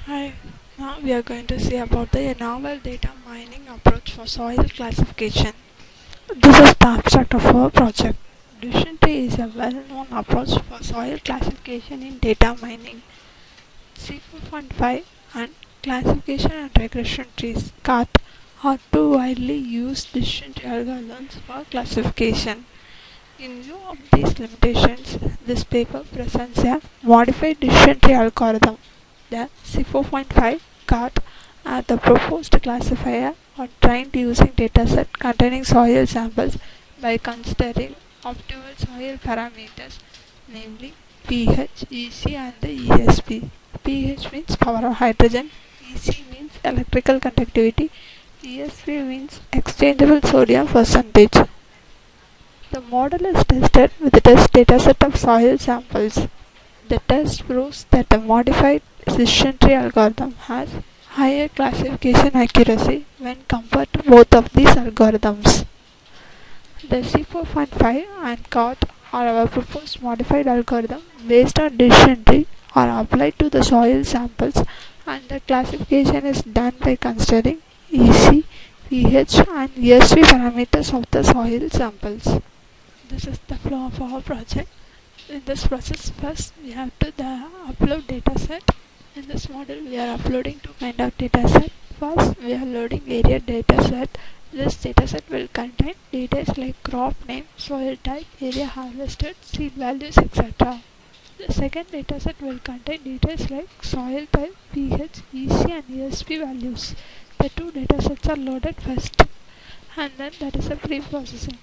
Hi, now we are going to see about the novel data mining approach for soil classification. This is the abstract of our project. Decision tree is a well-known approach for soil classification in data mining. C4.5 and classification and regression trees (CAT) are two widely used decision tree algorithms for classification. In view of these limitations, this paper presents a modified decision tree algorithm. The C4.5 CART are the proposed classifier are trained using dataset containing soil samples by considering optimal soil parameters, namely pH, EC and the ESP. pH means power of hydrogen, EC means electrical conductivity, ESP means exchangeable sodium percentage. The model is tested with a test dataset of soil samples. The test proves that the modified decision tree algorithm has higher classification accuracy when compared to both of these algorithms. The C4.5 and COT are our proposed modified algorithm based on decision tree are applied to the soil samples, and the classification is done by considering EC, pH and ESP parameters of the soil samples. This is the flow of our project. In this process, first we have to upload dataset. In this model we are uploading two kind of dataset. First we are loading area dataset. This dataset will contain details like crop name, soil type, area harvested, seed values, etc. The second dataset will contain details like soil type, pH, EC and ESP values. The two datasets are loaded first, and then there is a pre-processing.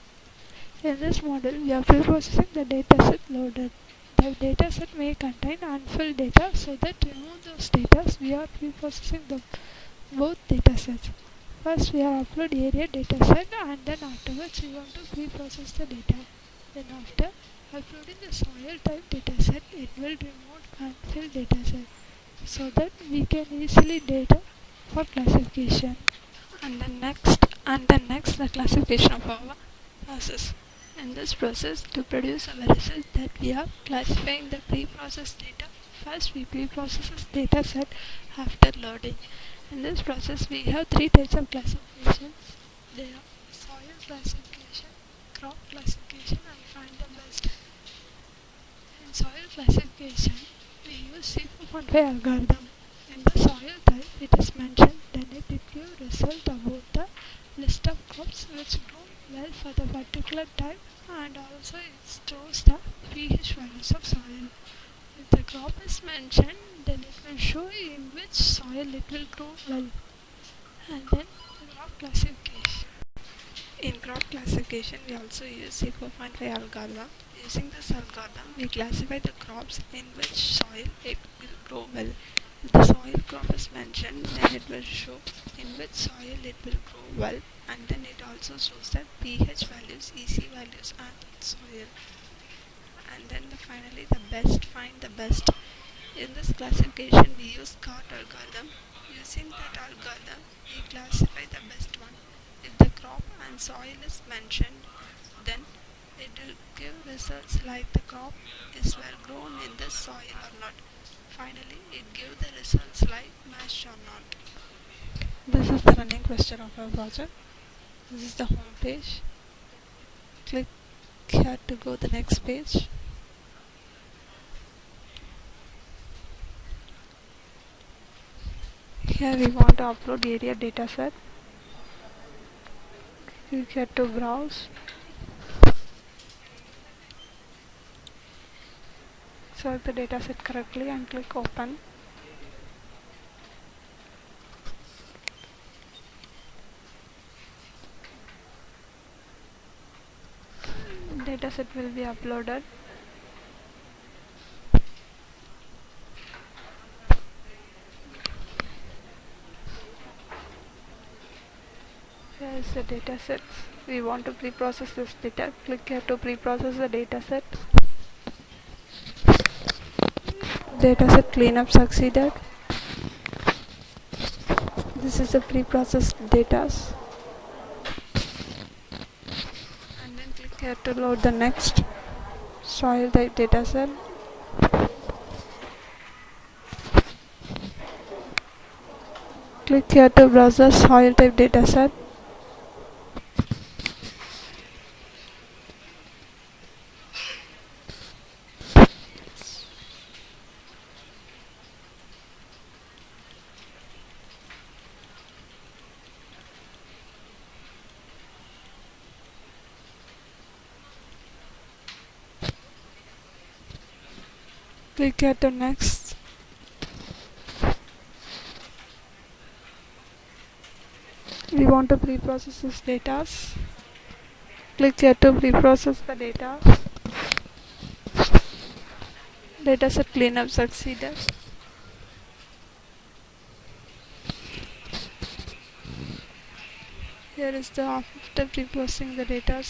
In this model, we are pre-processing the dataset loaded. The dataset may contain unfilled data, so that to remove those data, we are pre-processing both datasets. First, we are upload area dataset, and then afterwards we want to pre-process the data. Then after uploading the soil type dataset, it will remove unfilled dataset, so that we can easily data for classification. And then next, the classification of our process. In this process, to produce our result that we are classifying the pre-processed data, first we pre-process this data set after loading. In this process, we have three types of classifications. They are soil classification, crop classification and find the best. In soil classification, we use C4.5 algorithm. In the soil type, it is mentioned, then it gives result about the list of crops which grow well for the particular type, and also it stores the pH values of soil. If the crop is mentioned, then it will show in which soil it will grow well. And then crop classification. In crop classification, we also use C4.5 algorithm. Using this algorithm, we classify the crops in which soil it will grow well. If the soil crop is mentioned, then it will show in which soil it will grow well, and then it also shows the pH values, EC values and soil. And then finally the best, find the best. In this classification we use CART algorithm. Using that algorithm we classify the best one. If the crop and soil is mentioned, then it will give results like the crop is well grown in this soil or not. Finally, it gives the results like matched or not. This is the running question of our project. This is the home page. Click here to go the next page. Here we want to upload area dataset. Click here to browse. Select the dataset correctly and click open. Dataset will be uploaded. Here is the dataset. We want to pre-process this data. Click here to pre-process the dataset. Dataset cleanup succeeded. This is the pre-processed data. And then click here to load the next soil type dataset. Click here to browse the soil type dataset. Click here to next. We want to pre-process this data. Click here to pre-process the data. Dataset cleanup succeeded. Here is the after pre-processing the data.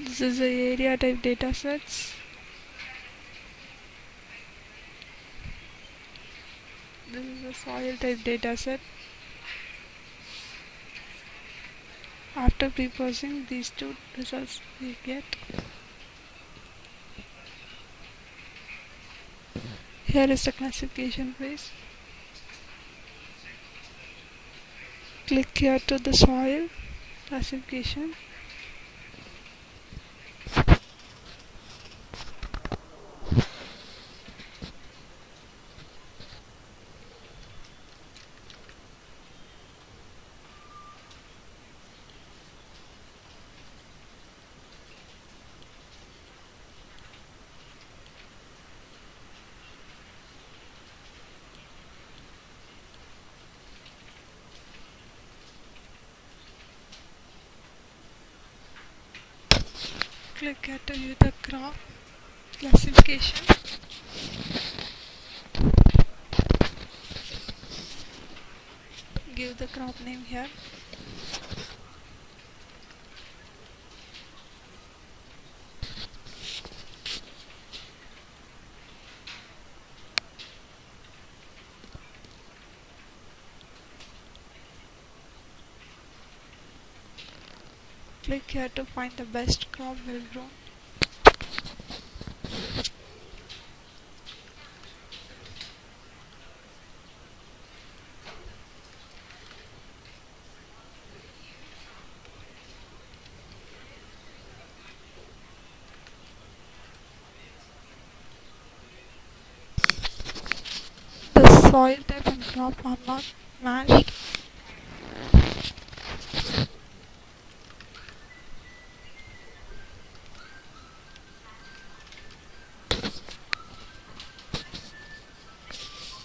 This is the area type datasets. This is the soil type dataset. After pre-processing these two results we get. Here is the classification page. Click here to the soil classification. Click here to view the crop classification. Give the crop name here. Click here to find the best crop well grown. The soil type and crop are not matched.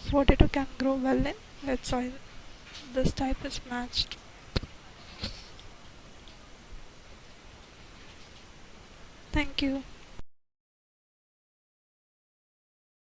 Potato can grow well in wet soil. This type is matched. Thank you.